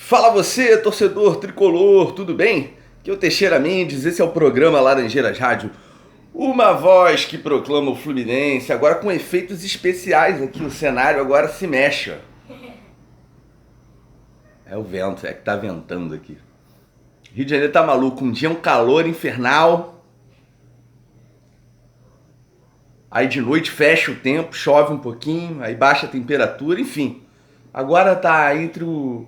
Fala você, torcedor tricolor, tudo bem? Aqui é o Teixeira Mendes, esse é o programa Laranjeiras Rádio. Uma voz que proclama o Fluminense, agora com efeitos especiais aqui, o cenário agora se mexe. Ó. É o vento, é que tá ventando aqui. Rio de Janeiro tá maluco, um dia é um calor infernal. Aí de noite fecha o tempo, chove um pouquinho, aí baixa a temperatura, enfim. Agora tá entre o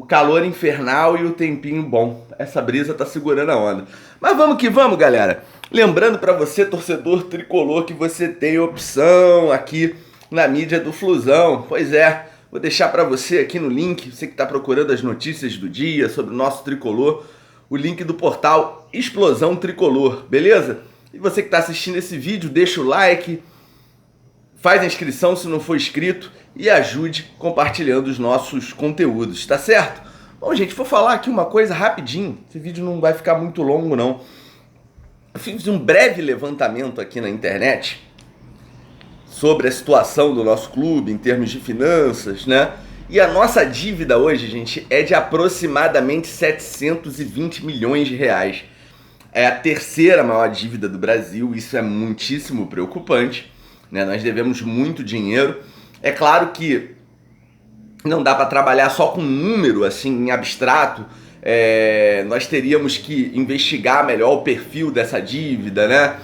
calor infernal e o tempinho bom. Essa brisa tá segurando a onda. Mas vamos que vamos, galera. Lembrando pra você, torcedor tricolor, que você tem opção aqui na mídia do Flusão. Pois é, vou deixar pra você aqui no link, você que tá procurando as notícias do dia sobre o nosso tricolor, o link do portal Explosão Tricolor, beleza? E você que tá assistindo esse vídeo, deixa o like, faz a inscrição se não for inscrito e ajude compartilhando os nossos conteúdos, tá certo? Bom, gente, vou falar aqui uma coisa rapidinho, esse vídeo não vai ficar muito longo não. Eu fiz um breve levantamento aqui na internet sobre a situação do nosso clube em termos de finanças, né? E a nossa dívida hoje, gente, é de aproximadamente 720 milhões de reais. É a terceira maior dívida do Brasil, isso é muitíssimo preocupante, né? Nós devemos muito dinheiro. É claro que não dá para trabalhar só com número, assim, em abstrato. Nós teríamos que investigar melhor o perfil dessa dívida, né?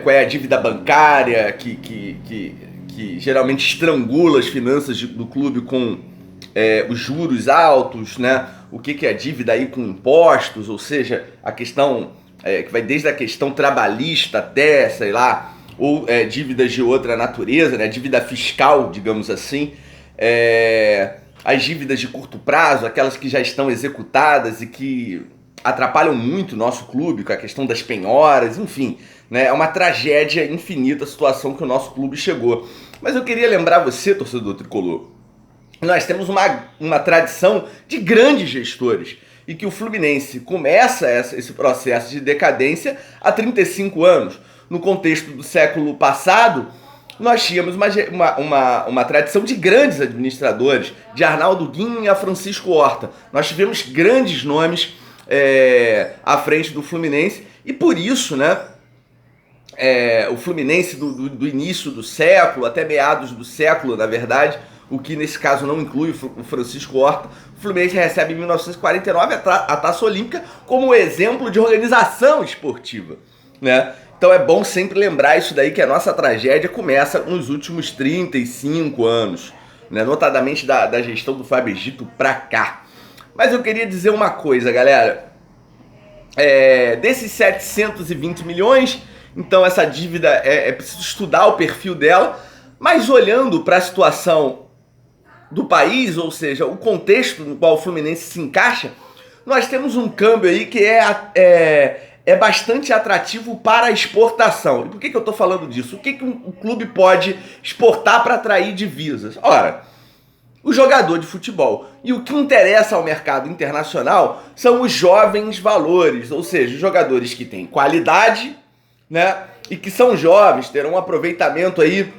Qual é a dívida bancária que geralmente estrangula as finanças do clube com os juros altos, né? O que é a dívida aí com impostos, ou seja, a questão que vai desde a questão trabalhista até, sei lá, ou dívidas de outra natureza, né? Dívida fiscal, digamos assim, as dívidas de curto prazo, aquelas que já estão executadas e que atrapalham muito o nosso clube, com a questão das penhoras, enfim, né? É uma tragédia infinita a situação que o nosso clube chegou. Mas eu queria lembrar você, torcedor tricolor, nós temos uma tradição de grandes gestores e que o Fluminense começa esse processo de decadência há 35 anos. No contexto do século passado, nós tínhamos uma tradição de grandes administradores, de Arnaldo Guin a Francisco Horta. Nós tivemos grandes nomes à frente do Fluminense e por isso, né, o Fluminense do início do século, até meados do século, na verdade, o que nesse caso não inclui o Francisco Horta, o Fluminense recebe em 1949 a Taça Olímpica como exemplo de organização esportiva, né? Então é bom sempre lembrar isso daí, que a nossa tragédia começa nos últimos 35 anos, né? Notadamente da gestão do Fábio Egito pra cá. Mas eu queria dizer uma coisa, galera. Desses 720 milhões, então essa dívida é preciso estudar o perfil dela, mas olhando para a situação do país, ou seja, o contexto no qual o Fluminense se encaixa, nós temos um câmbio aí que é bastante atrativo para a exportação. E por que eu estou falando disso? O que um clube pode exportar para atrair divisas? Ora, o jogador de futebol. E o que interessa ao mercado internacional são os jovens valores, ou seja, os jogadores que têm qualidade, né, e que são jovens, terão um aproveitamento aí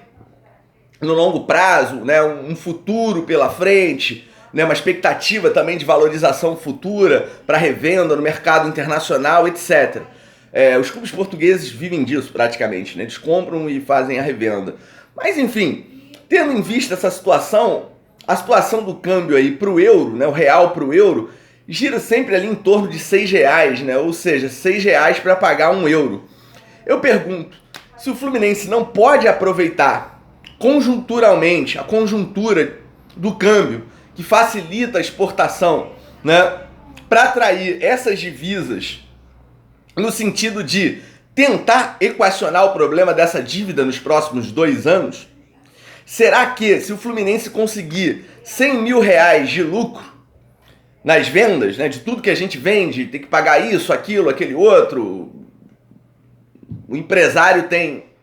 no longo prazo, né, um futuro pela frente, né, uma expectativa também de valorização futura para revenda no mercado internacional, etc. Os clubes portugueses vivem disso praticamente, né? Eles compram e fazem a revenda. Mas enfim, tendo em vista essa situação, a situação do câmbio aí para o euro, né, o real para o euro, gira sempre ali em torno de R$6, né? Ou seja, R$6 para pagar €1. Eu pergunto, se o Fluminense não pode aproveitar conjunturalmente a conjuntura do câmbio, que facilita a exportação, né, para atrair essas divisas, no sentido de tentar equacionar o problema dessa dívida nos próximos 2 anos, será que se o Fluminense conseguir R$100 mil de lucro nas vendas, né, de tudo que a gente vende, tem que pagar isso, aquilo, aquele outro, o empresário tem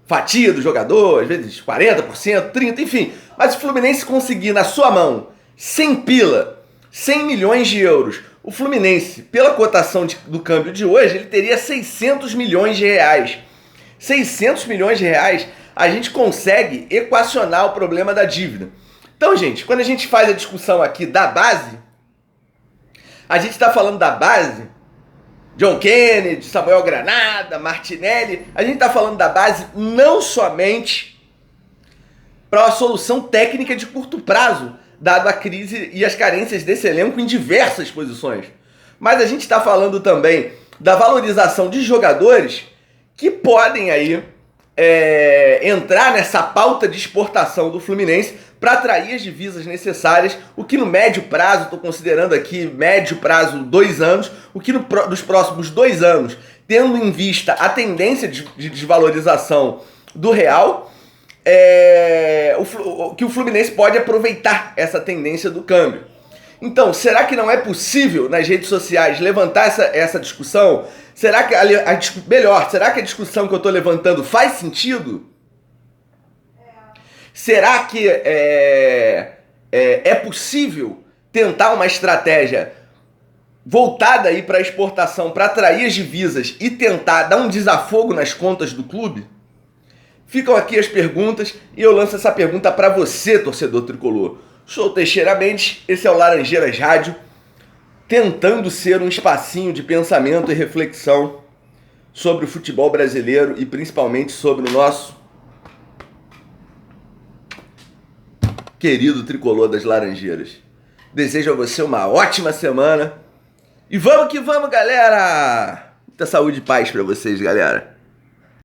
fatia do jogador, às vezes 40%, 30%, enfim. Mas se o Fluminense conseguir na sua mão 100 milhões de euros, o Fluminense, pela cotação do câmbio de hoje, ele teria 600 milhões de reais. 600 milhões de reais, a gente consegue equacionar o problema da dívida. Então, gente, quando a gente faz a discussão aqui da base, a gente está falando da base, John Kennedy, Samuel Granada, Martinelli, a gente está falando da base não somente para uma solução técnica de curto prazo, dado a crise e as carências desse elenco em diversas posições, mas a gente está falando também da valorização de jogadores que podem aí entrar nessa pauta de exportação do Fluminense para atrair as divisas necessárias, o que no médio prazo, estou considerando aqui médio prazo 2 anos, o que nos próximos 2 anos, tendo em vista a tendência de desvalorização do real, que o Fluminense pode aproveitar essa tendência do câmbio. Então, será que não é possível nas redes sociais levantar essa discussão? Será que será que a discussão que eu estou levantando faz sentido? Será que é possível tentar uma estratégia voltada aí para a exportação, para atrair as divisas e tentar dar um desafogo nas contas do clube? Ficam aqui as perguntas e eu lanço essa pergunta para você, torcedor tricolor. Sou o Teixeira Mendes, esse é o Laranjeiras Rádio, tentando ser um espacinho de pensamento e reflexão sobre o futebol brasileiro e principalmente sobre o nosso querido tricolor das Laranjeiras. Desejo a você uma ótima semana e vamos que vamos, galera! Muita saúde e paz para vocês, galera!